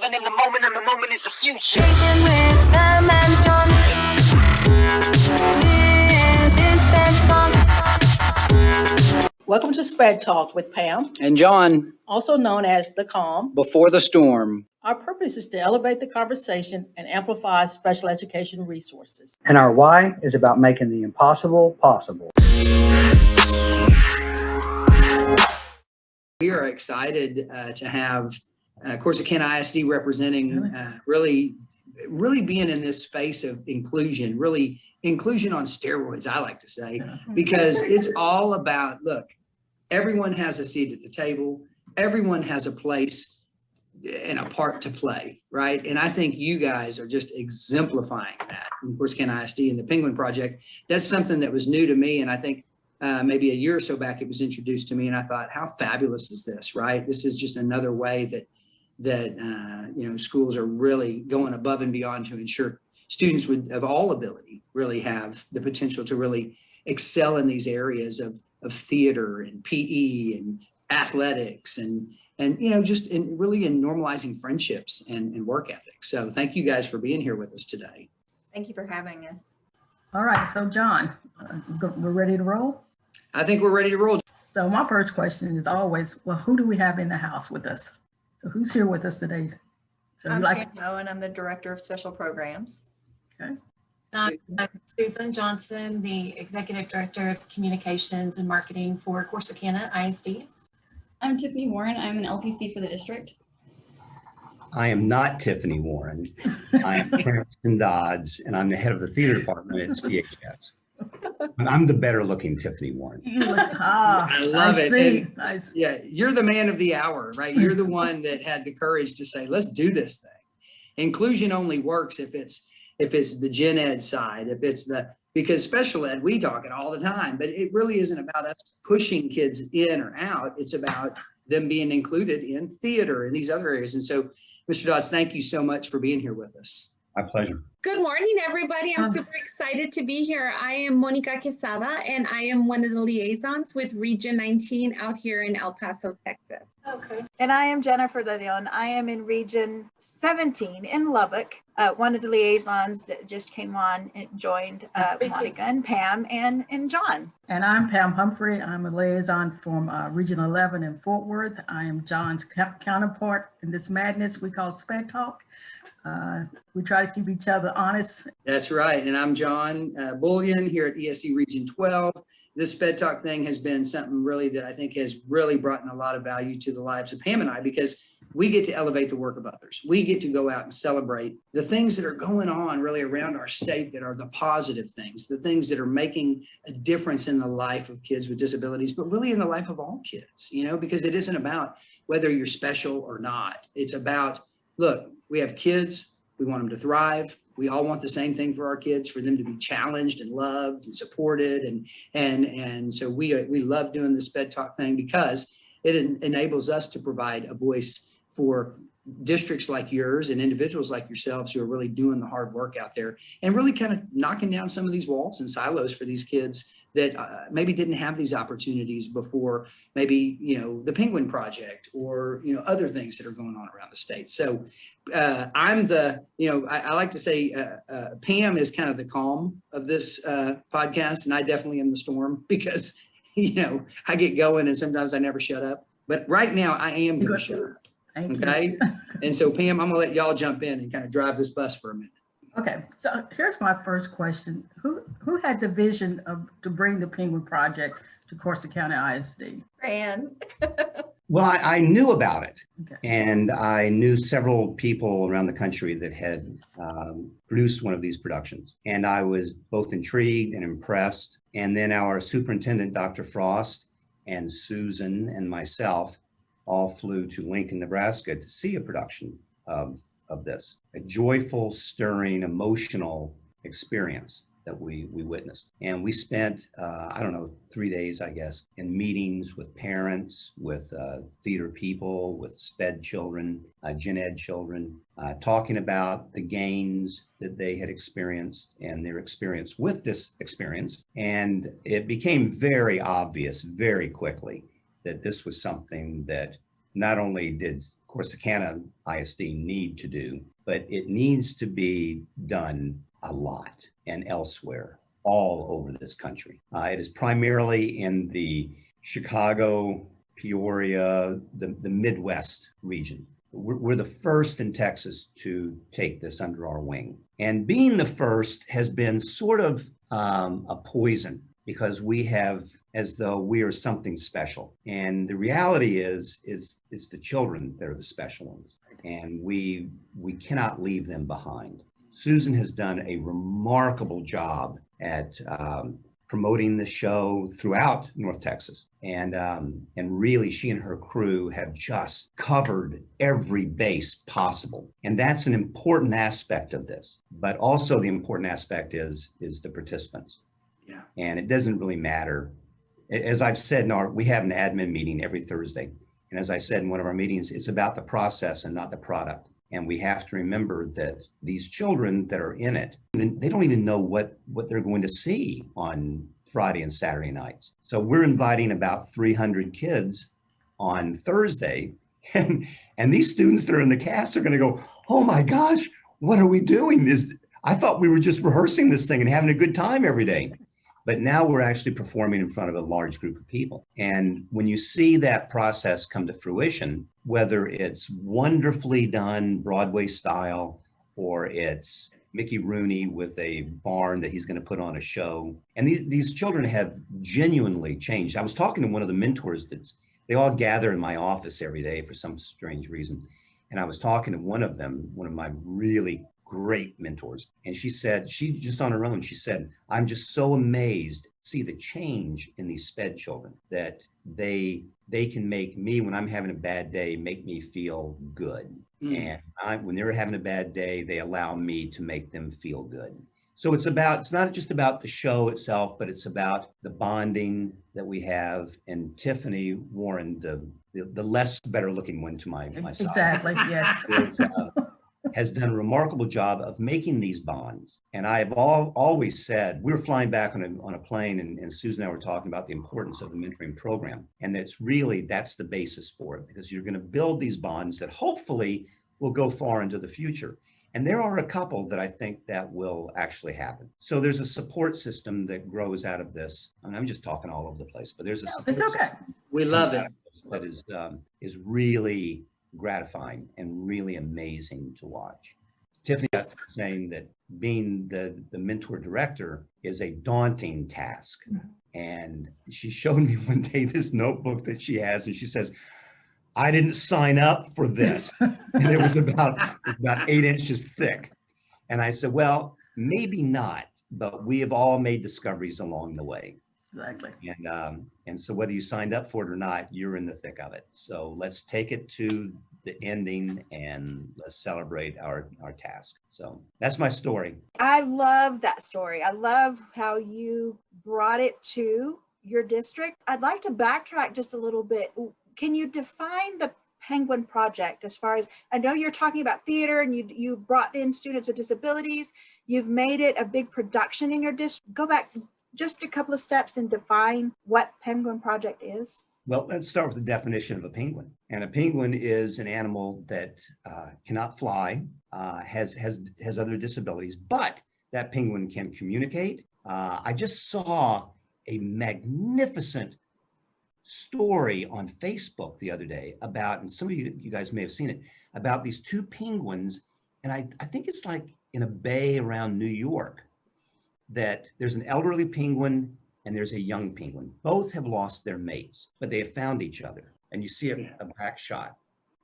living in the moment, and the moment is the future. With Pam and John. This SPEDTalk. Welcome to SPEDTalk with Pam and John, also known as The Calm. Before the Storm. Our purpose is to elevate the conversation and amplify special education resources. And our why is about making the impossible possible. We are excited to have Corsicana ISD representing really being in this space of inclusion, really inclusion on steroids, I like to say, because it's all about, look, everyone has a seat at the table. Everyone has a place and a part to play, right? And I think you guys are just exemplifying that in Corsicana ISD and the Penguin Project. That's something that was new to me. And I think maybe a year or so back, it was introduced to me, and I thought, how fabulous is this, right? This is just another way that schools are really going above and beyond to ensure students of all ability really have the potential to really excel in these areas of theater and PE and athletics and just really in normalizing friendships and work ethics. So thank you guys for being here with us today. Thank you for having us. All right, so John, we're ready to roll? I think we're ready to roll. So my first question is always, well, who do we have in the house with us? So who's here with us today? So I'm Shannon Owen. I'm the Director of Special Programs. Okay. I'm Susan Johnson, the Executive Director of Communications and Marketing for Corsicana ISD. I'm Tiffany Warren. I'm an LPC for the district. I am not Tiffany Warren. I am Cran Dodds, and I'm the head of the theater department at CHS. I'm the better looking Tiffany Warren. I love it. Nice. Yeah, you're the man of the hour, right? You're the one that had the courage to say, let's do this thing. Inclusion only works if it's the gen ed side, because special ed, we talk it all the time, but it really isn't about us pushing kids in or out. It's about them being included in theater and these other areas. And so, Mr. Dodds, thank you so much for being here with us. My pleasure. Good morning, everybody. I'm super excited to be here. I am Monica Quesada, and I am one of the liaisons with Region 19 out here in El Paso, Texas. Okay. And I am Jennifer De Leon. I am in Region 17 in Lubbock. One of the liaisons that just came on and joined Monica and Pam and John. And I'm Pam Humphrey. I'm a liaison from Region 11 in Fort Worth. I am John's counterpart in this madness we call SPEDTalk. We try to keep each other honest. That's right. And I'm John Bullion here at ESC Region 12. This SPEDTalk thing has been something really that I think has really brought in a lot of value to the lives of Pam and I, because we get to elevate the work of others. We get to go out and celebrate the things that are going on really around our state that are the positive things, the things that are making a difference in the life of kids with disabilities, but really in the life of all kids, because it isn't about whether you're special or not. It's about, look, we have kids, we want them to thrive. We all want the same thing for our kids, for them to be challenged and loved and supported. And so we love doing the SPEDTalk thing because it enables us to provide a voice for districts like yours and individuals like yourselves who are really doing the hard work out there and really kind of knocking down some of these walls and silos for these kids that maybe didn't have these opportunities before, maybe, the Penguin Project or, other things that are going on around the state. So I'm I like to say Pam is kind of the calm of this podcast, and I definitely am the storm because, I get going and sometimes I never shut up. But right now I am going to shut up. Okay. And so Pam, I'm gonna let y'all jump in and kind of drive this bus for a minute. Okay, so here's my first question. Who had the vision to bring the Penguin Project to Corsicana ISD? Cran. Well, I knew about it, and I knew several people around the country that had produced one of these productions. And I was both intrigued and impressed. And then our superintendent, Dr. Frost, and Susan and myself all flew to Lincoln, Nebraska to see a production of this, a joyful, stirring, emotional experience that we witnessed. And we spent, 3 days, I guess, in meetings with parents, with theater people, with SPED children, gen ed children, talking about the gains that they had experienced and their experience with this experience. And it became very obvious very quickly that this was something that not only did Corsicana ISD need to do, but it needs to be done a lot and elsewhere, all over this country. It is primarily in the Chicago, Peoria, the Midwest region. We're the first in Texas to take this under our wing. And being the first has been sort of a poison, because we have, as though we are something special. And the reality is the children that are the special ones. And we cannot leave them behind. Susan has done a remarkable job at promoting the show throughout North Texas. And really, she and her crew have just covered every base possible. And that's an important aspect of this. But also the important aspect is the participants. Yeah. And it doesn't really matter. As I've said, we have an admin meeting every Thursday. And as I said in one of our meetings, it's about the process and not the product. And we have to remember that these children that are in it, they don't even know what they're going to see on Friday and Saturday nights. So we're inviting about 300 kids on Thursday. And these students that are in the cast are going to go, oh my gosh, what are we doing? I thought we were just rehearsing this thing and having a good time every day. But now we're actually performing in front of a large group of people. And when you see that process come to fruition, whether it's wonderfully done Broadway style, or it's Mickey Rooney with a barn that he's going to put on a show, and these children have genuinely changed. I was talking to one of the mentors they all gather in my office every day for some strange reason. And I was talking to one of them, one of my really great mentors. And she said, she just on her own, she said, I'm just so amazed to see the change in these SPED children, that they can make me, when I'm having a bad day, make me feel good. And when they're having a bad day, they allow me to make them feel good. So it's not just about the show itself, but it's about the bonding that we have. And Tiffany Warren, the less better looking one to my side. Exactly, yes. Has done a remarkable job of making these bonds. And I have always said, we were flying back on a plane, and Susan and I were talking about the importance of the mentoring program. And that's the basis for it, because you're going to build these bonds that hopefully will go far into the future. And there are a couple that I think that will actually happen. So there's a support system that grows out of this. And I'm just talking all over the place, but there's a support system. We love it. That is really gratifying and really amazing to watch. Tiffany was saying that being the mentor director is a daunting task. And she showed me one day this notebook that she has, and she says, I didn't sign up for this. And it was about 8 inches thick. And I said, well, maybe not, but we have all made discoveries along the way. Exactly. And so whether you signed up for it or not, you're in the thick of it. So let's take it to the ending and let's celebrate our task. So that's my story. I love that story. I love how you brought it to your district. I'd like to backtrack just a little bit. Can you define the Penguin Project as far as, I know you're talking about theater and you brought in students with disabilities. You've made it a big production in your district. Go back just a couple of steps and define what Penguin Project is. Well, let's start with the definition of a penguin. And a penguin is an animal that cannot fly, has other disabilities, but that penguin can communicate. I just saw a magnificent story on Facebook the other day about, and some of you guys may have seen it, about these two penguins. And I think it's like in a bay around New York, that there's an elderly penguin and there's a young penguin. Both have lost their mates, but they have found each other. And you see a back shot,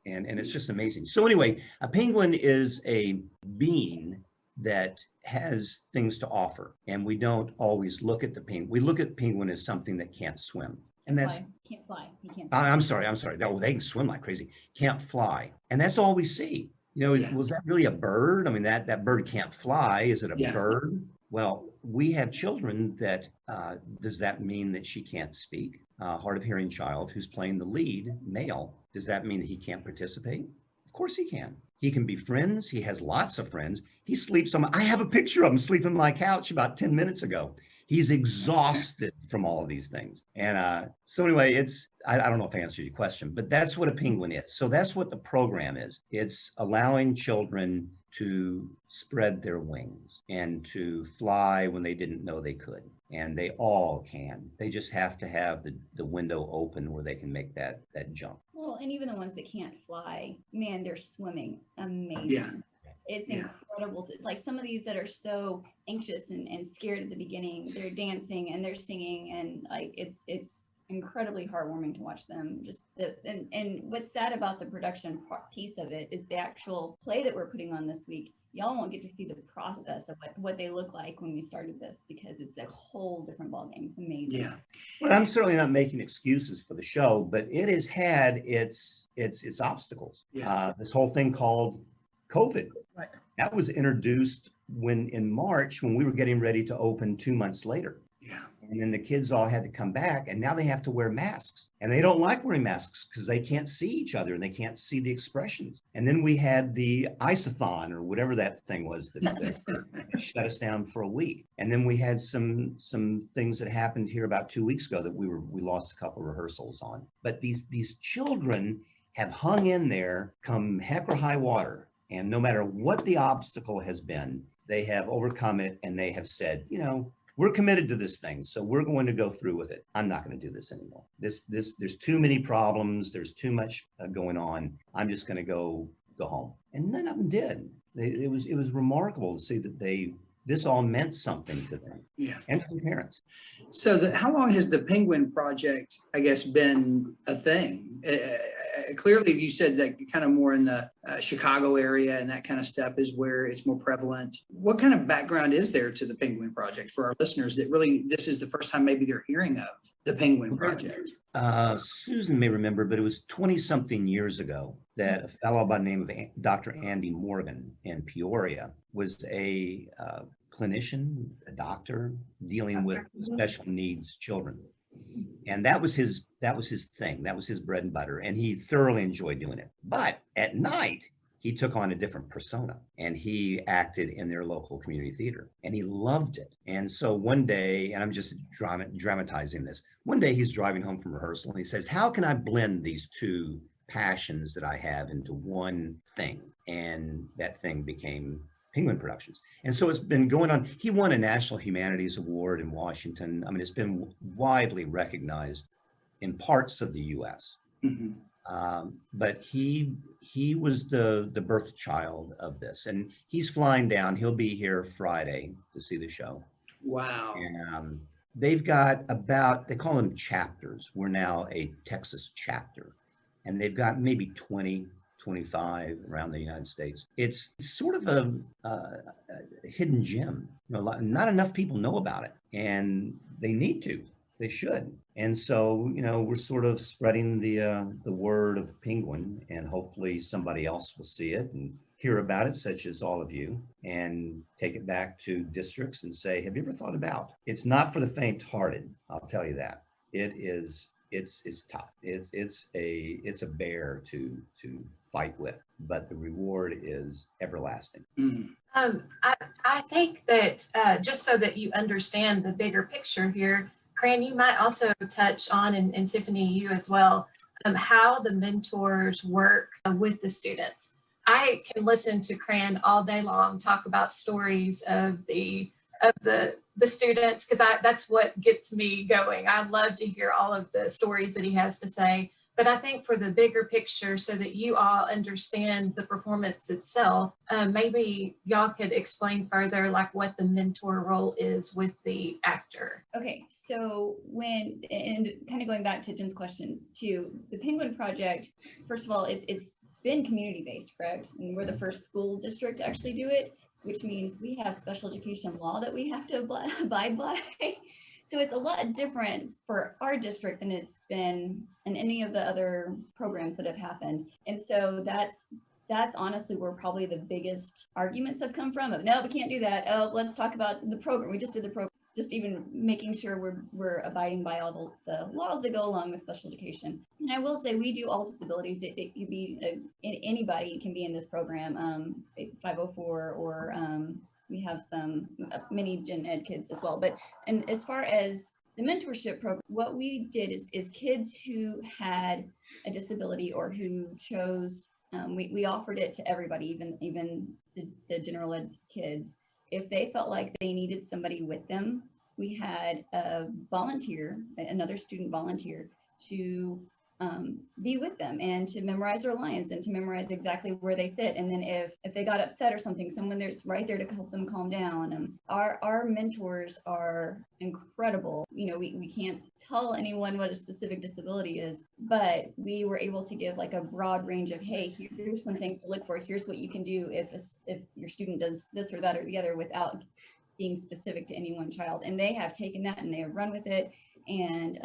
and it's just amazing. So anyway, a penguin is a being that has things to offer. And we don't always look at the penguin. We look at penguin as something that can't swim. And that's Can't fly. He can't fly. I'm sorry. Oh, they can swim like crazy. Can't fly. And that's all we see. You know, was that really a bird? I mean, that bird can't fly. Is it a bird? Well, we have children that, does that mean that she can't speak? Hard of hearing child who's playing the lead, male. Does that mean that he can't participate? Of course he can. He can be friends. He has lots of friends. He sleeps on, I have a picture of him sleeping on my couch about 10 minutes ago. He's exhausted from all of these things. And so anyway, I don't know if I answered your question, but that's what a penguin is. So that's what the program is. It's allowing children to spread their wings and to fly when they didn't know they could. And they all can. They just have to have the window open where they can make that jump. Well, and even the ones that can't fly, man, they're swimming amazing. Yeah. It's incredible. Like some of these that are so anxious and scared at the beginning, they're dancing and they're singing, and like it's incredibly heartwarming to watch them. Just and what's sad about the production piece of it is the actual play that we're putting on this week. Y'all won't get to see the process of what they look like when we started this, because it's a whole different ballgame. It's amazing. Yeah. Well, I'm certainly not making excuses for the show, but it has had its obstacles. Yeah. This whole thing called COVID. Right. That was introduced in March, when we were getting ready to open 2 months later. Yeah. And then the kids all had to come back, and now they have to wear masks, and they don't like wearing masks because they can't see each other and they can't see the expressions. And then we had the ice-a-thon, or whatever that thing was that shut us down for a week. And then we had some things that happened here about 2 weeks ago that we lost a couple of rehearsals on. But these children have hung in there come heck or high water. And no matter what the obstacle has been, they have overcome it, and they have said, we're committed to this thing, so we're going to go through with it. I'm not going to do this anymore. There's too many problems. There's too much going on. I'm just going to go home. And none of them did. It was remarkable to see that this all meant something to them. Yeah. And to the parents. So how long has the Penguin Project, I guess, been a thing? Clearly, you said that kind of more in the Chicago area and that kind of stuff is where it's more prevalent. What kind of background is there to the Penguin Project for our listeners that really, this is the first time maybe they're hearing of the Penguin Project? Susan may remember, but it was 20-something years ago that a fellow by the name of Dr. Andy Morgan in Peoria was a clinician, a doctor dealing with special needs children. And that was his thing. That was his bread and butter. And he thoroughly enjoyed doing it. But at night, he took on a different persona, and he acted in their local community theater, and he loved it. And so one day, and I'm just dramatizing this, one day he's driving home from rehearsal, and he says, how can I blend these two passions that I have into one thing? And that thing became Penguin Productions. And so it's been going on. He won a National Humanities Award in Washington. I mean, it's been widely recognized in parts of the U.S. Mm-hmm. But he was the birth child of this, and he's flying down. He'll be here Friday to see the show. Wow. And they've got they call them chapters. We're now a Texas chapter, and they've got maybe 20, 25 around the United States. It's sort of a hidden gem. Not enough people know about it, and they need to. They should. And so, we're sort of spreading the word of Penguin, and hopefully somebody else will see it and hear about it, such as all of you, and take it back to districts and say, have you ever thought about? It's not for the faint-hearted, I'll tell you that. It's tough. It's a bear to fight with, but the reward is everlasting. Mm. I think that just so that you understand the bigger picture here, Cran, you might also touch on, and Tiffany, you as well, how the mentors work with the students. I can listen to Cran all day long talk about stories of the students, because that's what gets me going. I love to hear all of the stories that he has to say. But I think for the bigger picture, so that you all understand the performance itself, maybe y'all could explain further like what the mentor role is with the actor. Okay, so and kind of going back to Jen's question too, the Penguin Project, first of all, it's been community-based, correct? And we're the first school district to actually do it, which means we have special education law that we have to abide by. So it's a lot different for our district than it's been in any of the other programs that have happened. And so that's honestly where probably the biggest arguments have come from. No, we can't do that. Oh, let's talk about the program. We just did the program. Just even making sure we're abiding by all the laws that go along with special education. And I will say we do all disabilities. It could be anybody can be in this program, 504 or we have some mini gen ed kids as well. And as far as the mentorship program, what we did is kids who had a disability or who chose, we offered it to everybody, even the general ed kids. If they felt like they needed somebody with them, we had a volunteer, another student volunteer, to be with them and to memorize their lines and to memorize exactly where they sit. And then if they got upset or something, someone there's right there to help them calm down. Our mentors are incredible. You know, we can't tell anyone what a specific disability is, but we were able to give like a broad range of, hey, here's some things to look for. Here's what you can do if your student does this or that or the other without being specific to any one child. And they have taken that and they have run with it. And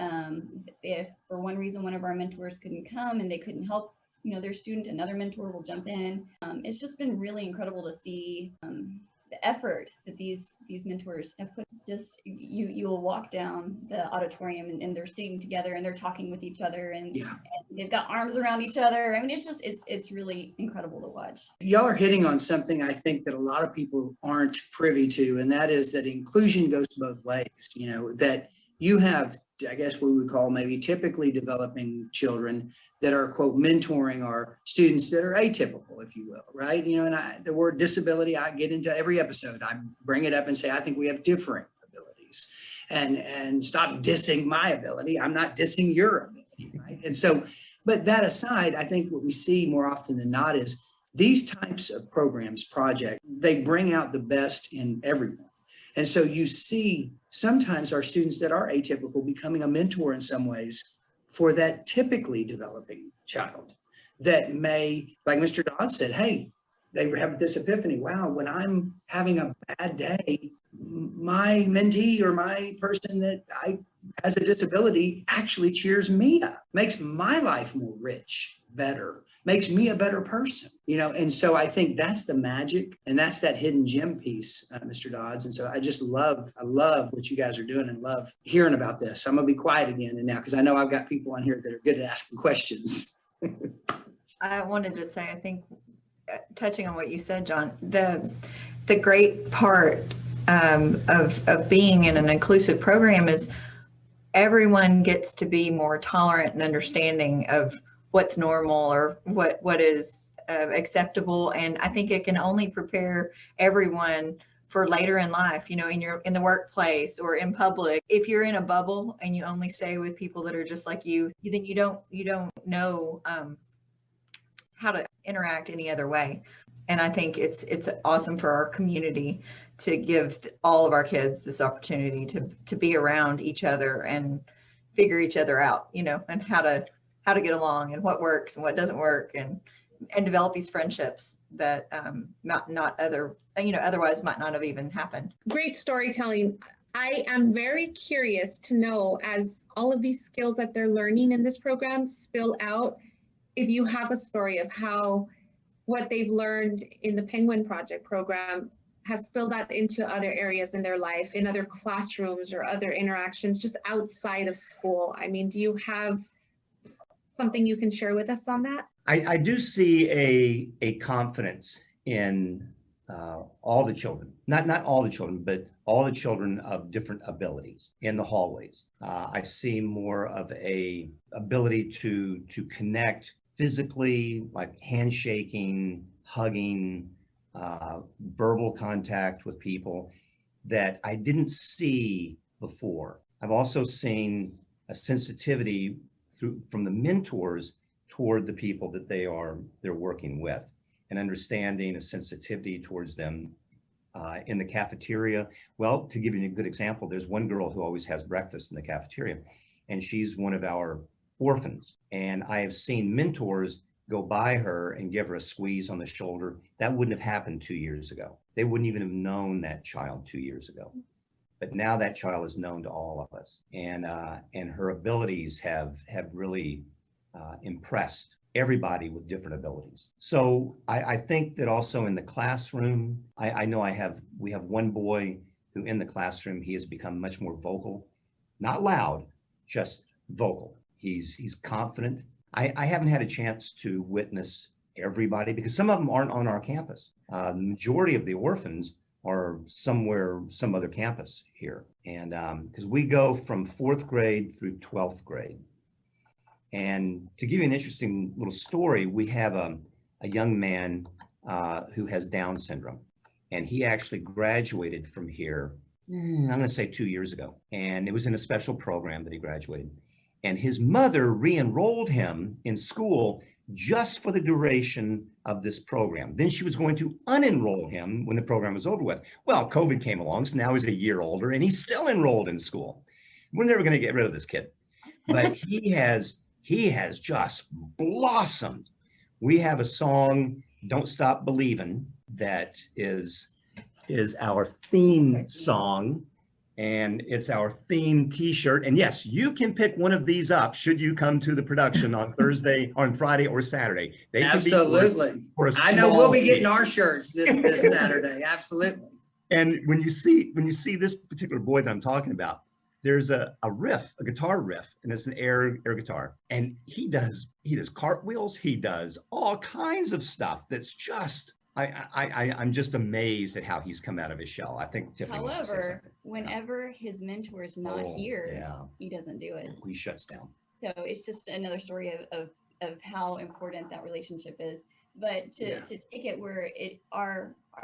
if for one reason one of our mentors couldn't come and they couldn't help, you know, their student, another mentor will jump in. It's just been really incredible to see the effort that these mentors have put. Just you will walk down the auditorium and they're sitting together and they're talking with each other and, and they've got arms around each other. I mean, it's really incredible to watch. Y'all are hitting on something I think that a lot of people aren't privy to, and that is that inclusion goes both ways. You know, that you have, I guess what we would call maybe typically developing children that are, quote, mentoring our students that are atypical, if you will, right? You know, and the word disability, I get into every episode. I bring it up and say, I think we have differing abilities, and stop dissing my ability. I'm not dissing your ability, right? And so, but that aside, I think what we see more often than not is these types of programs, projects, they bring out the best in everyone. And so you see sometimes our students that are atypical becoming a mentor in some ways for that typically developing child that may, like Mr. Dodds said, hey, they have this epiphany. Wow, when I'm having a bad day, my mentee or my person that has a disability actually cheers me up, makes my life more rich, better, makes me a better person, you know? And so I think that's the magic, and that's that hidden gem piece, Mr. Dodds. And so I love what you guys are doing and love hearing about this. I'm gonna be quiet again and now, because I know I've got people on here that are good at asking questions. I wanted to say, I think, touching on what you said, John, the great part of being in an inclusive program is everyone gets to be more tolerant and understanding of what's normal or what is acceptable. And I think it can only prepare everyone for later in life, you know, in the workplace or in public. If you're in a bubble and you only stay with people that are just like you, then you don't know how to interact any other way. And I think it's awesome for our community to give all of our kids this opportunity to be around each other and figure each other out, you know, and how to get along and what works and what doesn't work, and develop these friendships that otherwise might not have even happened. Great storytelling. I am very curious to know, as all of these skills that they're learning in this program spill out, if you have a story of how what they've learned in the Penguin Project program has spilled out into other areas in their life, in other classrooms or other interactions just outside of school. I mean, do you have something you can share with us on that? I do see a confidence in all the children, not all the children, but all the children of different abilities in the hallways. I see more of a ability to connect physically, like handshaking, hugging, verbal contact with people that I didn't see before. I've also seen a sensitivity from the mentors toward the people that they're working with, and understanding a sensitivity towards them in the cafeteria. Well, to give you a good example, there's one girl who always has breakfast in the cafeteria, and she's one of our orphans. And I have seen mentors go by her and give her a squeeze on the shoulder. That wouldn't have happened 2 years ago. They wouldn't even have known that child 2 years ago. But now that child is known to all of us, and her abilities have really impressed everybody with different abilities. So I think that also in the classroom, I know we have one boy who in the classroom, he has become much more vocal, not loud, just vocal. He's confident. I haven't had a chance to witness everybody because some of them aren't on our campus. The majority of the orphans or somewhere, some other campus here. And because we go from 4th grade through 12th grade. And to give you an interesting little story, we have a young man who has Down syndrome. And he actually graduated from here, I'm going to say 2 years ago. And it was in a special program that he graduated. And his mother re-enrolled him in school just for the duration of this program. Then she was going to unenroll him when the program was over with. Well, COVID came along, so now he's a year older and he's still enrolled in school. We're never going to get rid of this kid, but he has just blossomed. We have a song, Don't Stop Believin', that is our theme song. And it's our theme t-shirt. And yes, you can pick one of these up should you come to the production on Thursday, on Friday or Saturday. They Absolutely. I know we'll be getting our shirts this Saturday. Absolutely. And when you see this particular boy that I'm talking about, there's a riff, a guitar riff, and it's an air guitar. And he does cartwheels. He does all kinds of stuff that's just, I'm just amazed at how he's come out of his shell. I think Tiffany wants to say However, something. whenever his mentor is not here, he doesn't do it. He shuts down. So it's just another story of how important that relationship is. But to take it where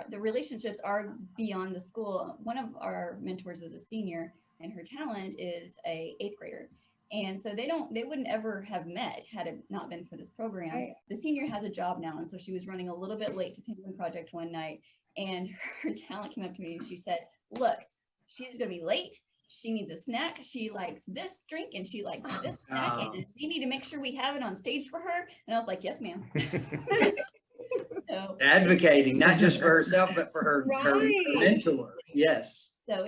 the relationships are beyond the school. One of our mentors is a senior, and her talent is a 8th grader. And so they wouldn't ever have met had it not been for this program. Right. The senior has a job now. And so she was running a little bit late to Penguin Project one night, and her talent came up to me and she said, look, she's going to be late. She needs a snack. She likes this drink and she likes this snack. And we need to make sure we have it on stage for her. And I was like, yes, ma'am. So, advocating, not just for herself, but for her mentor. Yes. So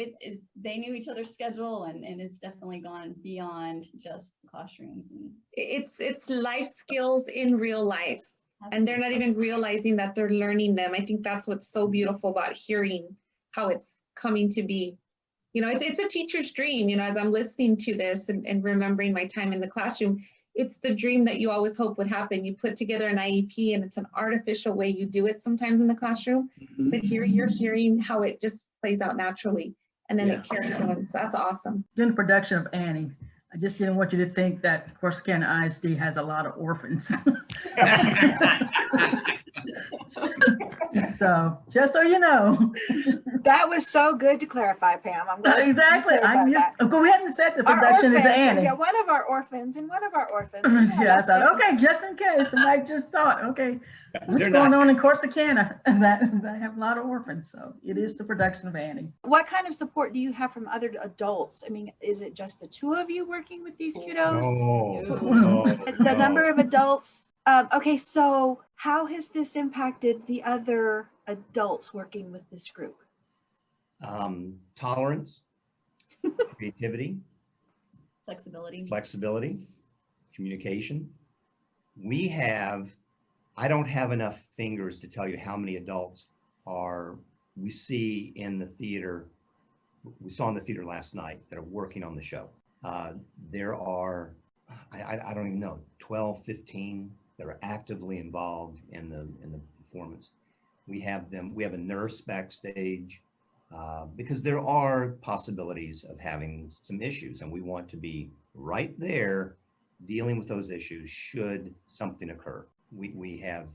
they knew each other's schedule, and it's definitely gone beyond just classrooms. And it's life skills in real life. And they're not even realizing that they're learning them. I think that's what's so beautiful about hearing how it's coming to be. You know, it's a teacher's dream, you know, as I'm listening to this and remembering my time in the classroom, it's the dream that you always hope would happen. You put together an IEP and it's an artificial way you do it sometimes in the classroom, but here you're hearing how it just plays out naturally, and then it carries on. So that's awesome. During the production of Annie, I just didn't want you to think that Corsicana ISD has a lot of orphans. So just so you know. That was so good to clarify, Pam. I'm glad exactly. Go ahead and set the production is Annie. Yeah, one of our orphans. Yeah, I thought, okay, just in case. Somebody just thought, okay, what's going on in Corsicana? That I have a lot of orphans. So it is the production of Annie. What kind of support do you have from other adults? I mean, is it just the two of you working with these kiddos? The number of adults. Okay, so how has this impacted the other adults working with this group? Tolerance, creativity, flexibility, communication. I don't have enough fingers to tell you how many adults we see in the theater. We saw in the theater last night that are working on the show. There are, I don't even know, 12, 15 that are actively involved in the performance. We have a nurse backstage because there are possibilities of having some issues, and we want to be right there dealing with those issues should something occur. We have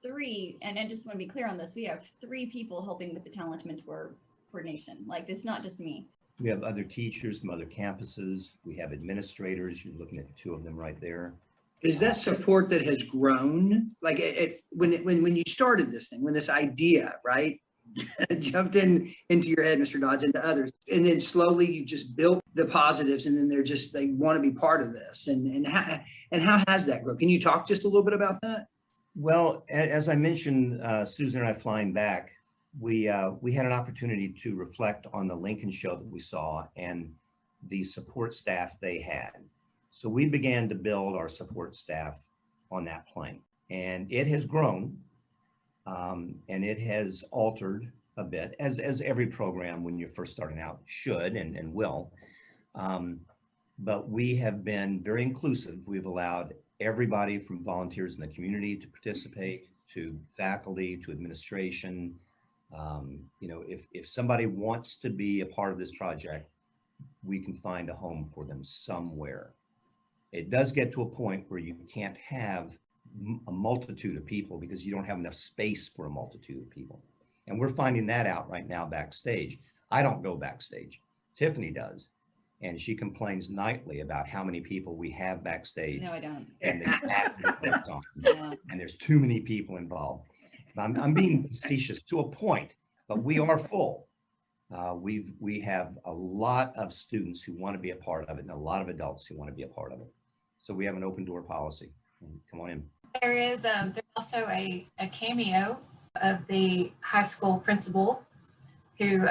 3, and I just want to be clear on this. We have 3 people helping with the talent mentor coordination. Like, it's not just me. We have other teachers from other campuses. We have administrators. You're looking at 2 of them right there. Is that support that has grown? Like when you started this thing, when this idea, right, jumped into your head, Mr. Dodds, into others, and then slowly you just built the positives, and then they want to be part of this. And how has that grown? Can you talk just a little bit about that? Well, as I mentioned, Susan and I flying back, we had an opportunity to reflect on the Lincoln show that we saw and the support staff they had. So we began to build our support staff on that plane, and it has grown, and it has altered a bit, as every program when you're first starting out should and will. But we have been very inclusive. We've allowed everybody from volunteers in the community to participate, to faculty, to administration, You know, if somebody wants to be a part of this project, we can find a home for them somewhere. It does get to a point where you can't have a multitude of people because you don't have enough space for a multitude of people. And we're finding that out right now backstage. I don't go backstage. Tiffany does. And she complains nightly about how many people we have backstage. No, I don't. And the on, Yeah. and there's too many people involved. I'm being facetious to a point, but we are full. We have a lot of students who want to be a part of it and a lot of adults who want to be a part of it. So we have an open door policy. Come on in. There is there's also a cameo of the high school principal who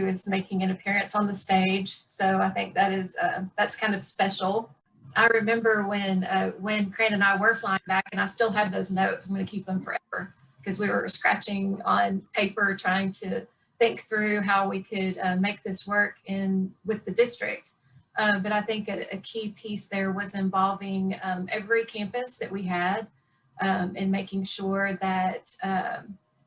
is making an appearance on the stage. So I think that is that's kind of special. I remember when Cran and I were flying back, and I still have those notes. I'm going to keep them forever because we were scratching on paper trying to think through how we could make this work with the district. But I think a key piece there was involving every campus that we had and making sure that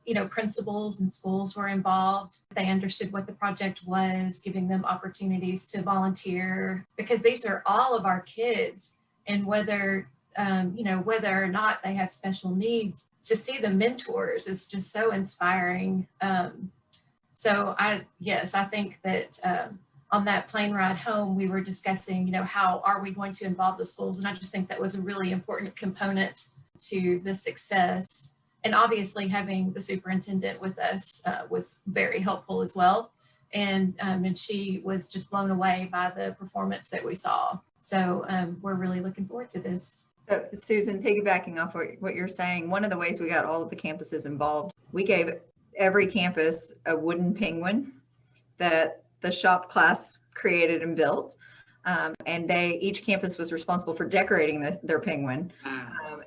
you know, principals and schools were involved. They understood what the project was, giving them opportunities to volunteer, because these are all of our kids, and whether you know, whether or not they have special needs, to see the mentors is just so inspiring. So I think that on that plane ride home, we were discussing, you know, how are we going to involve the schools? And I just think that was a really important component to the success. And obviously having the superintendent with us was very helpful as well. And she was just blown away by the performance that we saw. So we're really looking forward to this. Susan, piggybacking off what you're saying, one of the ways we got all of the campuses involved, we gave every campus a wooden penguin that the shop class created and built. And each campus was responsible for decorating their penguin.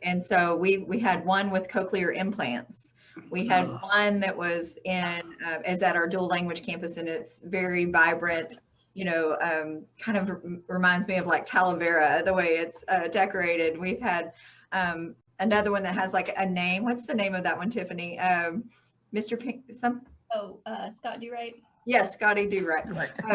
And so we had one with cochlear implants. We had one that was is at our dual language campus, and it's very vibrant, you know, kind of reminds me of like Talavera, the way it's decorated. We've had another one that has like a name. What's the name of that one, Tiffany? Mr. Pink, Scott Do Right. Yes, Scotty Do Right,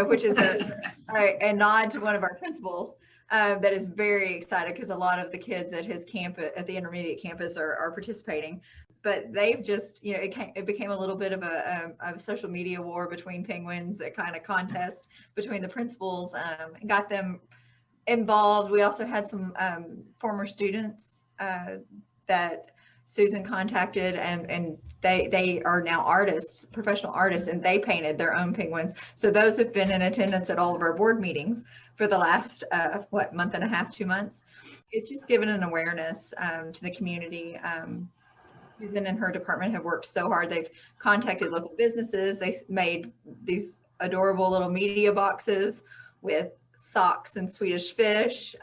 which is a nod to one of our principals that is very excited because a lot of the kids at his campus, at the intermediate campus, are participating. But they've just, you know, it became a little bit of a social media war between penguins, a kind of contest between the principals, and got them involved. We also had some former students that Susan contacted, and they are now artists, professional artists, and they painted their own penguins. So those have been in attendance at all of our board meetings for the last, month and a half, 2 months. It's just given an awareness to the community. Susan and her department have worked so hard. They've contacted local businesses. They made these adorable little media boxes with socks and Swedish fish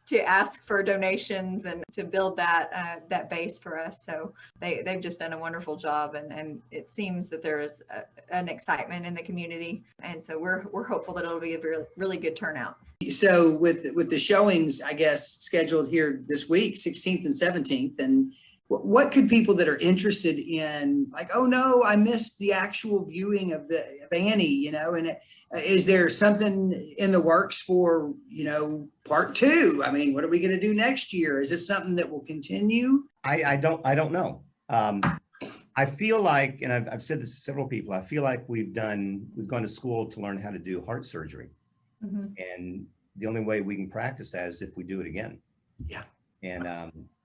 to ask for donations and to build that base for us. So they've just done a wonderful job, and it seems that there is an excitement in the community, and so we're hopeful that it'll be a really, really good turnout. So with the showings, I guess, scheduled here this week, 16th and 17th, and what could people that are interested in, like, oh no, I missed the actual viewing of Annie, you know, and is there something in the works for, you know, part 2? I mean, what are we going to do next year? Is this something that will continue? I don't know. I feel like, and I've said this to several people, I feel like we've gone to school to learn how to do heart surgery. Mm-hmm. And the only way we can practice that is if we do it again. Yeah. And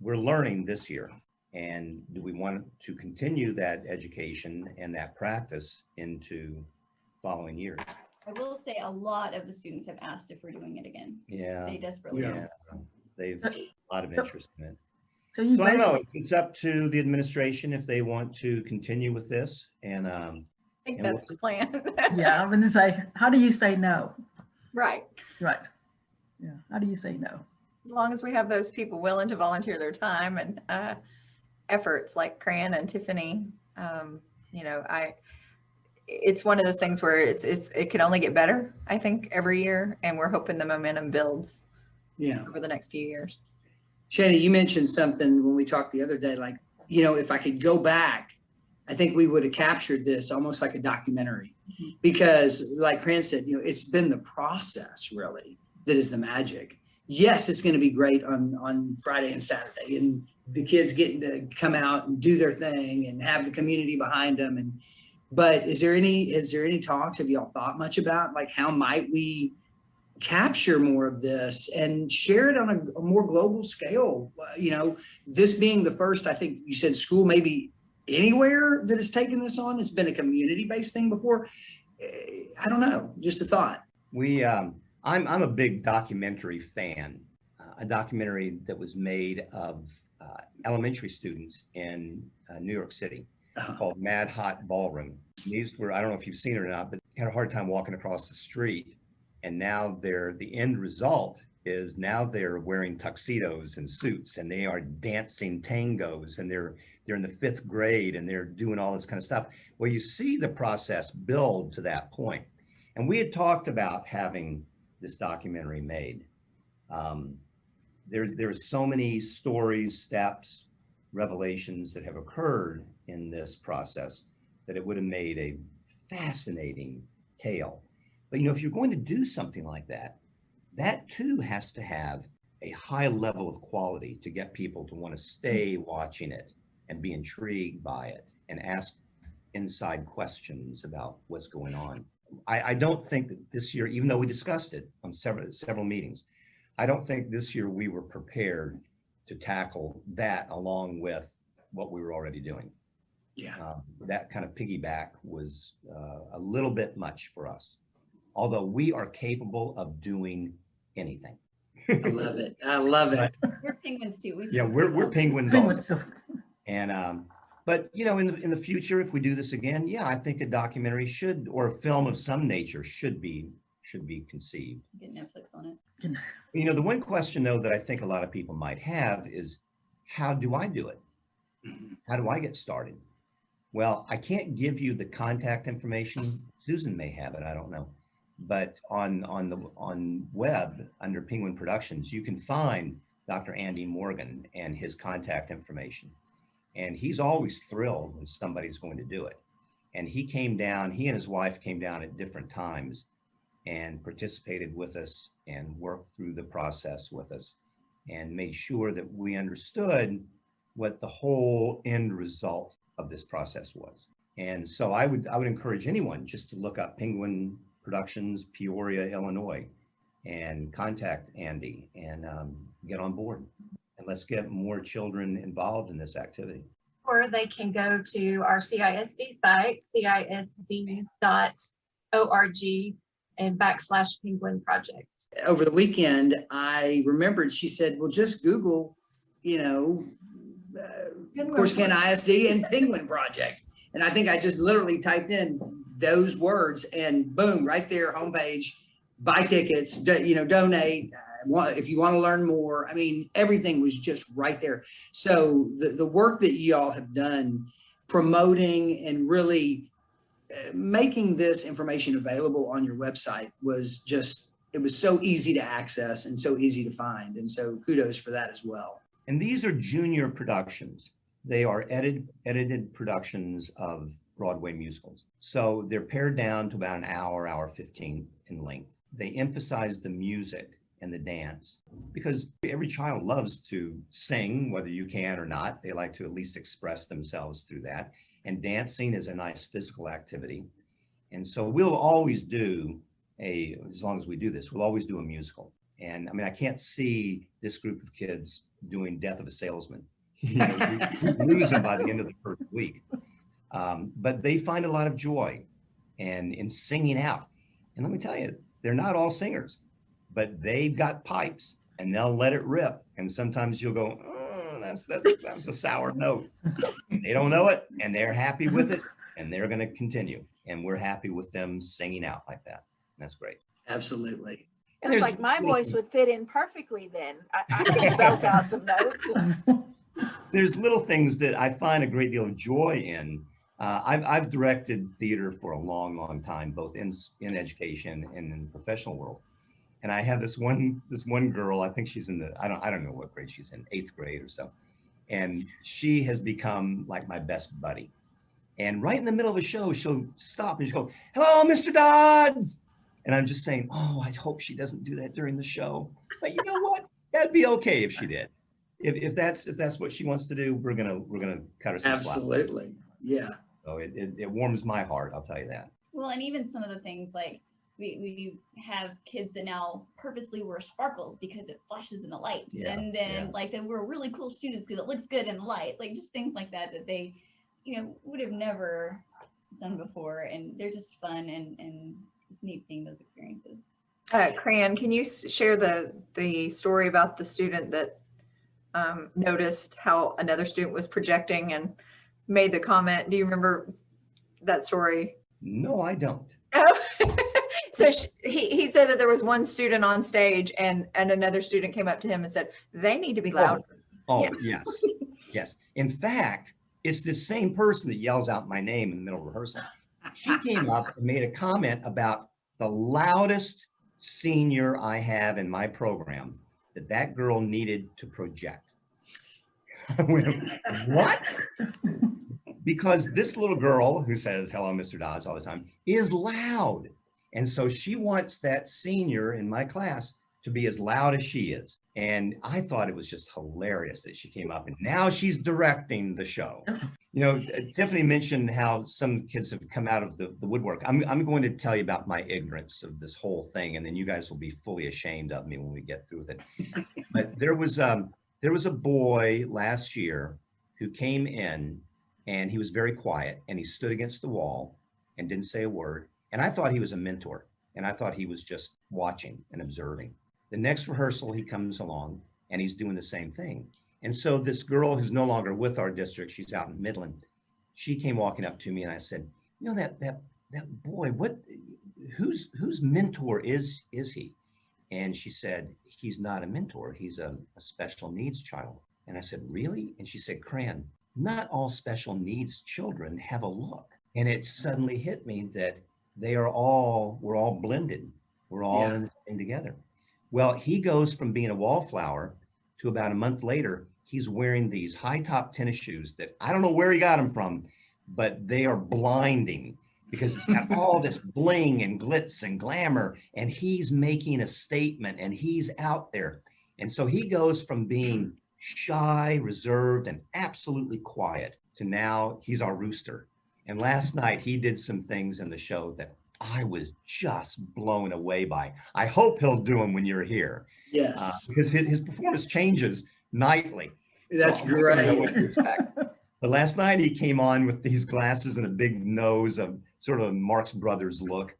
we're learning this year. And do we want to continue that education and that practice into following years? I will say a lot of the students have asked if we're doing it again. Yeah. They desperately want. They've a lot of interest in it. So I don't know. It's up to the administration if they want to continue with this. And I think that's the plan. Yeah, I'm going to say, how do you say no? Right. Yeah. How do you say no? As long as we have those people willing to volunteer their time and efforts like Cran and Tiffany, you know, it's one of those things where it can only get better, I think, every year, and we're hoping the momentum builds over the next few years. Shani, you mentioned something when we talked the other day, like, you know, if I could go back I think we would have captured this almost like a documentary, because like Cran said, it's been the process really that is the magic. Yes, it's going to be great on Friday and Saturday, and the kids getting to come out and do their thing and have the community behind them. But is there any talks? Have y'all thought much about like how might we capture more of this and share it on a more global scale? This being the first, I think you said school maybe anywhere that has taken this on. It's been a community-based thing before. I don't know, just a thought. I'm a big documentary fan. A documentary that was made of elementary students in New York City called Mad Hot Ballroom. These were, I don't know if you've seen it or not, but had a hard time walking across the street. And now the end result is now they're wearing tuxedos and suits, and they are dancing tangos, and they're in the 5th grade, and they're doing all this kind of stuff. Well, you see the process build to that point. And we had talked about having this documentary made. There's so many stories, steps, revelations that have occurred in this process that it would have made a fascinating tale. But if you're going to do something like that, that too has to have a high level of quality to get people to want to stay watching it and be intrigued by it and ask inside questions about what's going on. I don't think that this year, even though we discussed it on several meetings, I don't think this year we were prepared to tackle that along with what we were already doing. Yeah. That kind of piggyback was a little bit much for us, although we are capable of doing anything. I love it. I love it. We're penguins too. We're penguins also. And but in the future, if we do this again, yeah, I think a documentary should, or a film of some nature should be conceived. Get Netflix on it. The one question though that I think a lot of people might have is, how do I do it? How do I get started? Well, I can't give you the contact information. Susan may have it, I don't know. But on web under Penguin Productions, you can find Dr. Andy Morgan and his contact information. And he's always thrilled when somebody's going to do it. And he and his wife came down at different times and participated with us and worked through the process with us and made sure that we understood what the whole end result of this process was. And so I would encourage anyone just to look up Penguin Productions, Peoria, Illinois, and contact Andy and get on board. And let's get more children involved in this activity. Or they can go to our CISD site, CISD.org, and /Penguin Project. Over the weekend, I remembered, she said, well, just Google, Corsicana ISD and Penguin Project. And I think I just literally typed in those words and boom, right there, homepage, buy tickets, donate. If you want to learn more, everything was just right there. So the work that y'all have done promoting and really making this information available on your website was it was so easy to access and so easy to find. And so kudos for that as well. And these are junior productions. They are edited productions of Broadway musicals. So they're pared down to about an hour 15 in length. They emphasize the music and the dance because every child loves to sing, whether you can or not. They like to at least express themselves through that. And dancing is a nice physical activity. And so we'll always do as long as we do this, we'll always do a musical. And I can't see this group of kids doing Death of a Salesman. We lose them by the end of the first week. But they find a lot of joy in singing out. And let me tell you, they're not all singers, but they've got pipes and they'll let it rip. And sometimes you'll go, oh, that's a sour note. They don't know it and they're happy with it and they're going to continue. And we're happy with them singing out like that. And that's great. Absolutely. Sounds like my voice would fit in perfectly then. I could belt out some notes. There's little things that I find a great deal of joy in. I've directed theater for a long time, both in education and in the professional world. And I have this one girl, I think she's in I don't know what grade she's in, 8th grade or so. And she has become like my best buddy. And right in the middle of a show, she'll stop and she'll go, "Hello, Mr. Dodds." And I'm just saying, oh, I hope she doesn't do that during the show. But you know what? That'd be okay if she did. If that's what she wants to do, we're gonna cut her some slack. Absolutely. Yeah. So it warms my heart, I'll tell you that. Well, and even some of the things like we have kids that now purposely wear sparkles because it flashes in the lights. Yeah, and then yeah. like they wear really cool shoes because it looks good in the light. Like just things like that they, would have never done before. And they're just fun and it's neat seeing those experiences. Cran, can you share the story about the student that noticed how another student was projecting and made the comment? Do you remember that story? No, I don't. Oh. So he said that there was one student on stage and another student came up to him and said, they need to be loud. Oh, Yeah. yes. Yes. In fact, it's the same person that yells out my name in the middle of rehearsal. She came up and made a comment about the loudest senior I have in my program, that girl needed to project. I went, what? Because this little girl who says, "Hello, Mr. Dodds," all the time is loud. And so she wants that senior in my class to be as loud as she is. And I thought it was just hilarious that she came up and now she's directing the show. Tiffany mentioned how some kids have come out of the woodwork. I'm going to tell you about my ignorance of this whole thing, and then you guys will be fully ashamed of me when we get through with it. But there was a boy last year who came in and he was very quiet and he stood against the wall and didn't say a word. And I thought he was a mentor and I thought he was just watching and observing. The next rehearsal, he comes along and he's doing the same thing. And so this girl who's no longer with our district, she's out in Midland, she came walking up to me and I said, that boy, whose mentor is he? And she said, he's not a mentor, he's a special needs child. And I said, really? And she said, Cran, not all special needs children have a look. And it suddenly hit me that we're all blended. We're all in this thing together. Well, he goes from being a wallflower to about a month later, he's wearing these high top tennis shoes that I don't know where he got them from, but they are blinding because it's got all this bling and glitz and glamour, and he's making a statement and he's out there. And so he goes from being shy, reserved, and absolutely quiet to now he's our rooster. And last night he did some things in the show that I was just blown away by. I hope he'll do them when you're here. Yes. Because his performance changes nightly. That's so I don't know what great. to expect. But last night he came on with these glasses and a big nose, of sort of Marx Brothers look.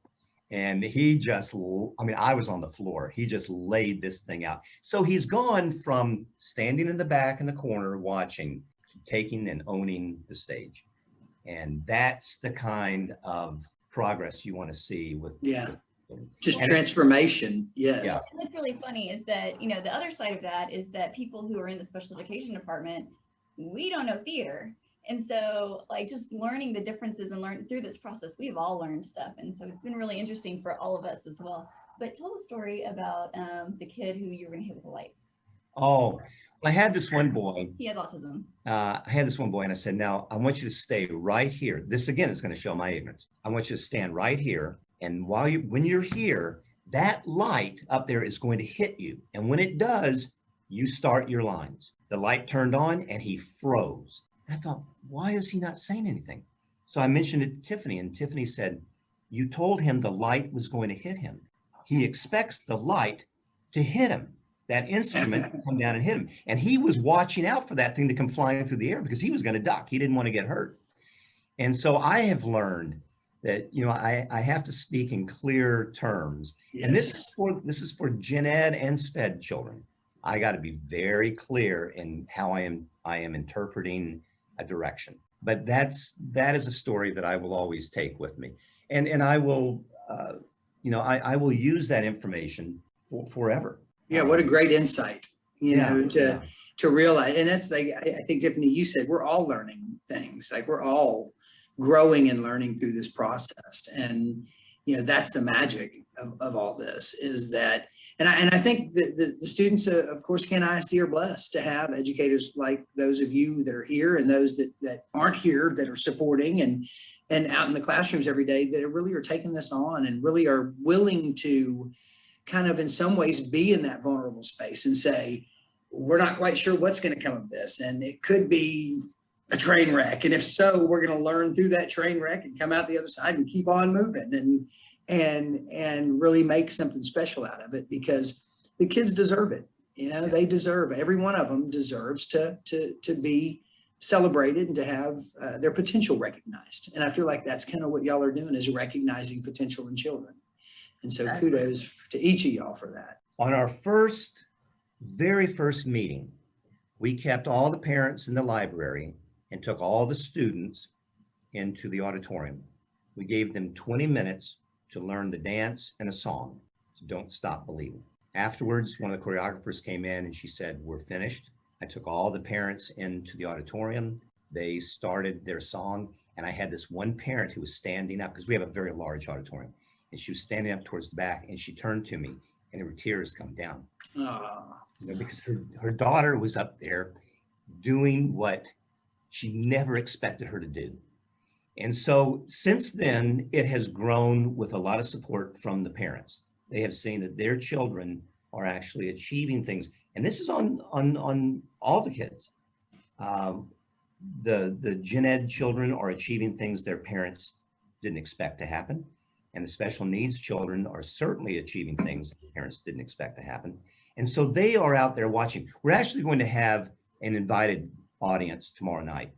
And he just, I was on the floor. He just laid this thing out. So he's gone from standing in the back in the corner watching to taking and owning the stage. And that's the kind of progress you want to see with just transformation. Yes. Yeah. And what's really funny is that, the other side of that is that people who are in the special education department, we don't know theater. And so like just learning the differences and learn through this process, we've all learned stuff. And so it's been really interesting for all of us as well. But tell a story about the kid who you were going to hit with a light. Oh, I had this one boy. He has autism. I had this one boy and I said, now I want you to stay right here. This again is going to show my ignorance. I want you to stand right here. And when you're here, that light up there is going to hit you. And when it does, you start your lines. The light turned on and he froze. And I thought, why is he not saying anything? So I mentioned it to Tiffany and Tiffany said, you told him the light was going to hit him. He expects the light to hit him. That instrument to come down and hit him. And he was watching out for that thing to come flying through the air because he was going to duck. He didn't want to get hurt. And so I have learned that, I have to speak in clear terms. Yes. And this is for gen ed and SPED children. I got to be very clear in how I am interpreting a direction. But that is a story that I will always take with me. And I will, I will use that information forever. Yeah, what a great insight, to realize. And that's like, I think, Tiffany, you said we're all learning things. Like we're all growing and learning through this process. And, that's the magic of all this is that, And I think the students of Corsicana ISD are blessed to have educators like those of you that are here and those that aren't here that are supporting and out in the classrooms every day that really are taking this on and really are willing to kind of in some ways be in that vulnerable space and say, we're not quite sure what's going to come of this. And it could be a train wreck. And if so, we're going to learn through that train wreck and come out the other side and keep on moving and really make something special out of it, because the kids deserve it. You know, they deserve, every one of them deserves to be celebrated and to have their potential recognized. And I feel like that's kind of what y'all are doing, is recognizing potential in children. And so kudos to each of y'all for that. On our very first meeting, we kept all the parents in the library and took all the students into the auditorium. We gave them 20 minutes to learn the dance and a song. So Don't Stop Believing. Afterwards, one of the choreographers came in and she said, we're finished. I took all the parents into the auditorium. They started their song. And I had this one parent who was standing up, because we have a very large auditorium. And she was standing up towards the back, and she turned to me and her tears come down. You know, because her daughter was up there doing what she never expected her to do. And so since then, it has grown with a lot of support from the parents. They have seen that their children are actually achieving things. And this is on all the kids. The gen ed children are achieving things their parents didn't expect to happen. And the special needs children are certainly achieving things their parents didn't expect to happen. And so they are out there watching. We're actually going to have an invited audience tomorrow night.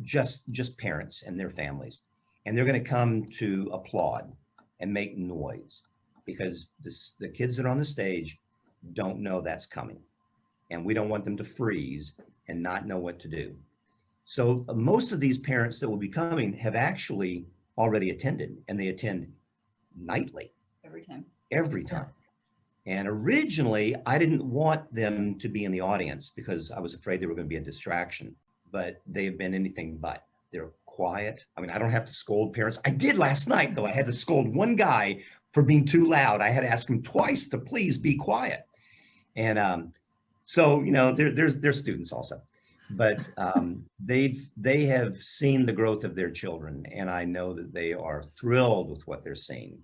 Just parents and their families. And they're going to come to applaud and make noise, because the kids that are on the stage don't know that's coming. And we don't want them to freeze and not know what to do. So most of these parents that will be coming have actually already attended, and they attend nightly. Every time. And originally, I didn't want them to be in the audience because I was afraid they were going to be a distraction. But they've been anything but. They're quiet. I mean, I don't have to scold parents. I did last night, though. I had to scold one guy for being too loud. I had to ask him twice to please be quiet. And so, you know, they're students also. But they have seen the growth of their children, and I know that they are thrilled with what they're seeing.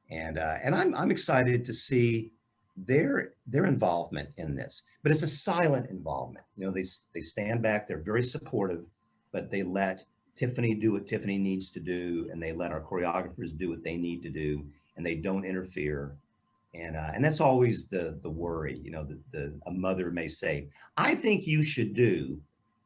And I'm excited to see their involvement in this, but it's a silent involvement. You know, they stand back, they're very supportive, but they let Tiffany do what Tiffany needs to do, and they let our choreographers do what they need to do, and they don't interfere. And that's always the worry, you know, a mother may say, I think you should do,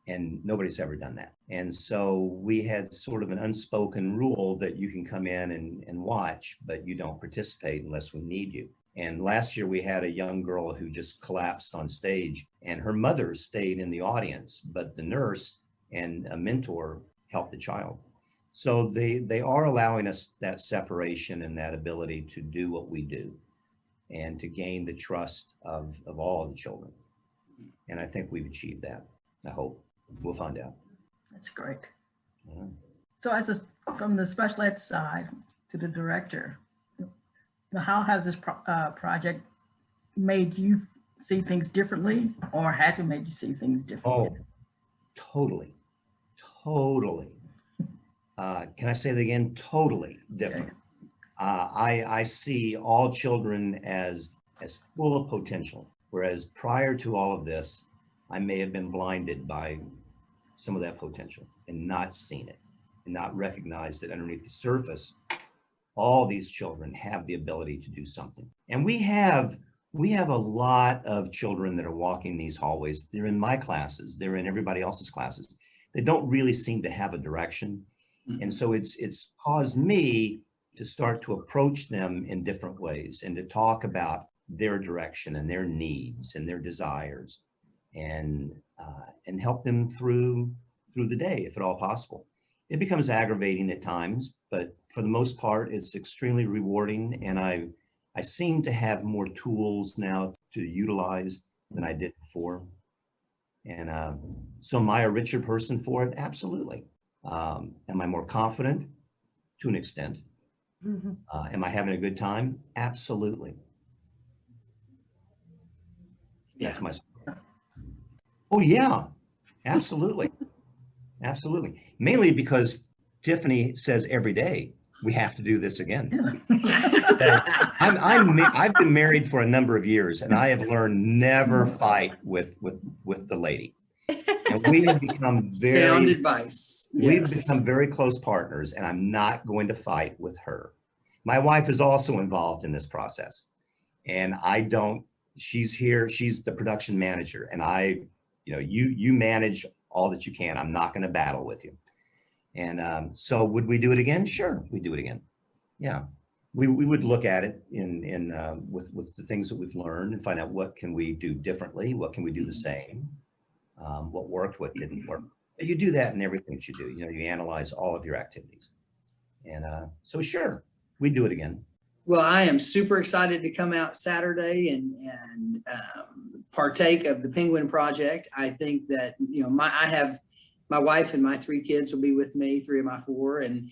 and nobody's ever done that. And so we had sort of an unspoken rule that you can come in and watch, but you don't participate unless we need you. And last year we had a young girl who just collapsed on stage, and her mother stayed in the audience, but the nurse and a mentor helped the child. So they are allowing us that separation and that ability to do what we do and to gain the trust of all of the children. And I think we've achieved that. I hope. We'll find out. That's great. Yeah. So from the special ed side to the director, how has this project made you see things differently, or has it made you see things differently? Oh, totally. Can I say that again? Totally different. Okay. I see all children as full of potential, whereas prior to all of this, I may have been blinded by some of that potential and not seen it and not recognized that underneath the surface, all these children have the ability to do something. And we have a lot of children that are walking these hallways. They're in my classes, they're in everybody else's classes. They don't really seem to have a direction. And so it's caused me to start to approach them in different ways and to talk about their direction and their needs and their desires, and help them through the day, if at all possible. It becomes aggravating at times, but for the most part, it's extremely rewarding. And I seem to have more tools now to utilize than I did before. And so am I a richer person for it? Absolutely. Am I more confident? To an extent. Am I having a good time? Absolutely. That's my story. Oh yeah, absolutely. Absolutely. Mainly because Tiffany says every day, we have to do this again. I've been married for a number of years, and I have learned never fight with the lady. And we have become Sound advice. we've Yes. become very close partners, and I'm not going to fight with her. My wife is also involved in this process, and she's here, she's the production manager, and you manage all that you can. I'm not going to battle with you. And so would we do it again? Sure, we do it again. Yeah, we would look at it with the things that we've learned and find out what can we do differently, what can we do the same, what worked, what didn't work. You do that in everything that you do. You analyze all of your activities. And so sure, we do it again. Well, I am super excited to come out Saturday and partake of the Penguin Project. I think that, I have my wife and my 3 kids will be with me, 3 of my 4, and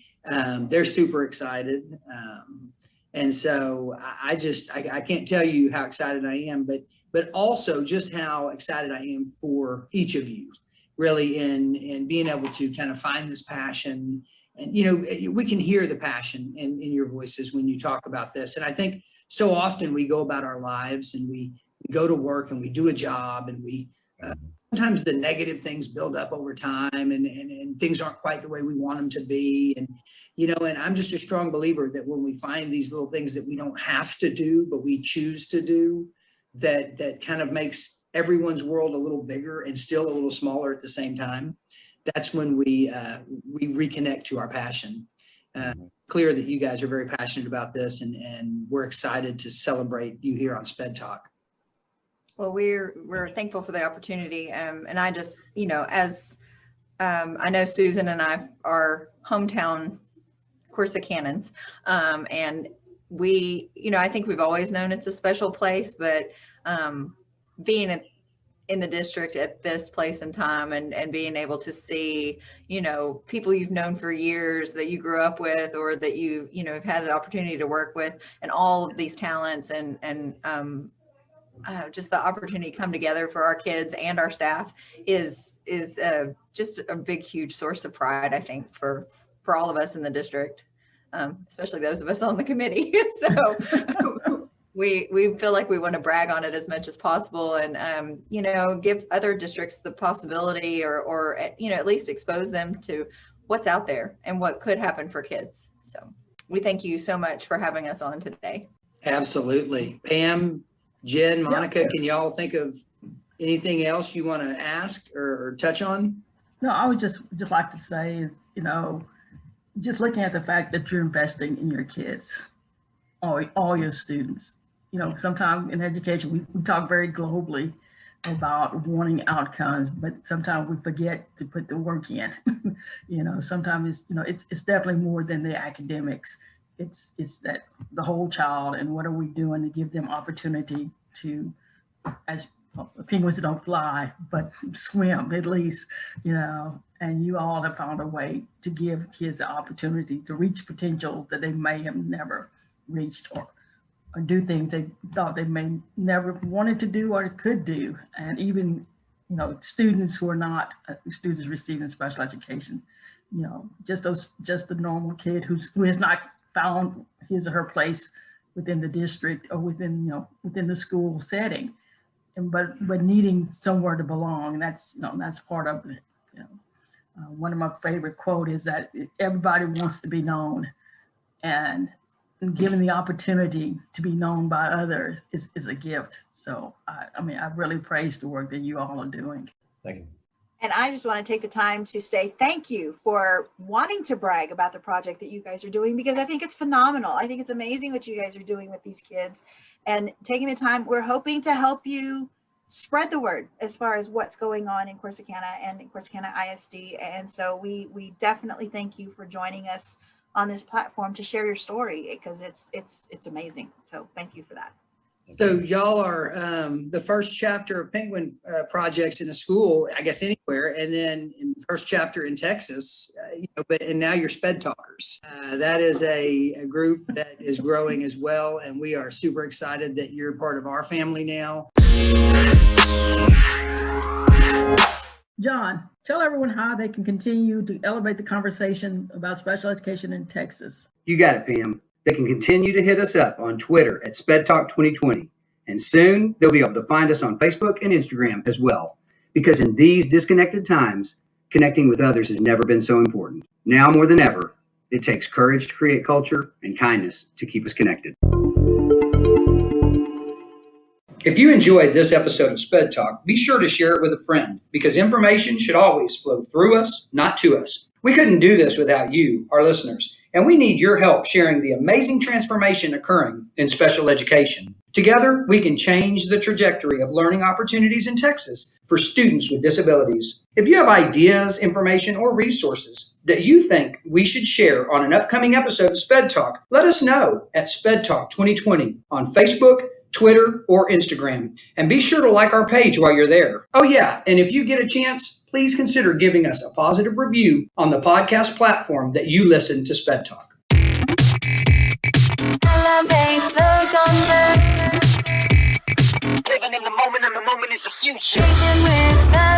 they're super excited. And so I can't tell you how excited I am, but also just how excited I am for each of you, really, in being able to kind of find this passion. And, we can hear the passion in your voices when you talk about this. And I think so often we go about our lives and we go to work and we do a job, and we sometimes the negative things build up over time, and things aren't quite the way we want them to be. And, and I'm just a strong believer that when we find these little things that we don't have to do, but we choose to do, that kind of makes everyone's world a little bigger and still a little smaller at the same time. That's when we reconnect to our passion. Clear that you guys are very passionate about this, and we're excited to celebrate you here on SPEDTalk. Well, we're thankful for the opportunity. And I just, as I know Susan and I are hometown Corsicanans, and we, I think we've always known it's a special place, but being in the district at this place and time, and being able to see, people you've known for years that you grew up with, or that have had the opportunity to work with, and all of these talents and just the opportunity to come together for our kids and our staff is just a big, huge source of pride, I think, for all of us in the district, especially those of us on the committee. So we feel like we want to brag on it as much as possible, and give other districts the possibility, or at least expose them to what's out there and what could happen for kids. So we thank you so much for having us on today. Absolutely. Pam, Jen, Monica, can y'all think of anything else you want to ask or touch on? No, I would just like to say, just looking at the fact that you're investing in your kids, all your students. Sometimes in education, we talk very globally about wanting outcomes, but sometimes we forget to put the work in. Sometimes it's definitely more than the academics. It's that the whole child, and what are we doing to give them opportunity to, as penguins don't fly, but swim at least, and you all have found a way to give kids the opportunity to reach potential that they may have never reached, or do things they thought they may never wanted to do or could do. And even, students who are not students receiving special education, just the normal kid who has not found his or her place within the district or within the school setting, but needing somewhere to belong. And that's part of it. One of my favorite quote is that everybody wants to be known, and given the opportunity to be known by others is a gift. So I really praise the work that you all are doing. Thank you. And I just want to take the time to say thank you for wanting to brag about the project that you guys are doing, because I think it's phenomenal. I think it's amazing what you guys are doing with these kids and taking the time. We're hoping to help you spread the word as far as what's going on in Corsicana and in Corsicana ISD. And so we definitely thank you for joining us on this platform to share your story, because it's amazing. So thank you for that. So y'all are the first chapter of Penguin projects in a school, I guess anywhere, and then in the first chapter in Texas, and now you're SPEDTalkers. That is a group that is growing as well, and we are super excited that you're part of our family now. John, tell everyone how they can continue to elevate the conversation about special education in Texas. You got it, Pam. They can continue to hit us up on Twitter at SPEDTalk 2020. And soon they'll be able to find us on Facebook and Instagram as well. Because in these disconnected times, connecting with others has never been so important. Now more than ever, it takes courage to create culture and kindness to keep us connected. If you enjoyed this episode of Sped Talk, be sure to share it with a friend because information should always flow through us, not to us. We couldn't do this without you, our listeners, and we need your help sharing the amazing transformation occurring in special education. Together, we can change the trajectory of learning opportunities in Texas for students with disabilities. If you have ideas, information, or resources that you think we should share on an upcoming episode of Sped Talk, let us know at SPEDTalk 2020 on Facebook, Twitter, or Instagram. And be sure to like our page while you're there. Oh yeah, and if you get a chance, please consider giving us a positive review on the podcast platform that you listen to Sped Talk. Living in the moment, and the moment is the future.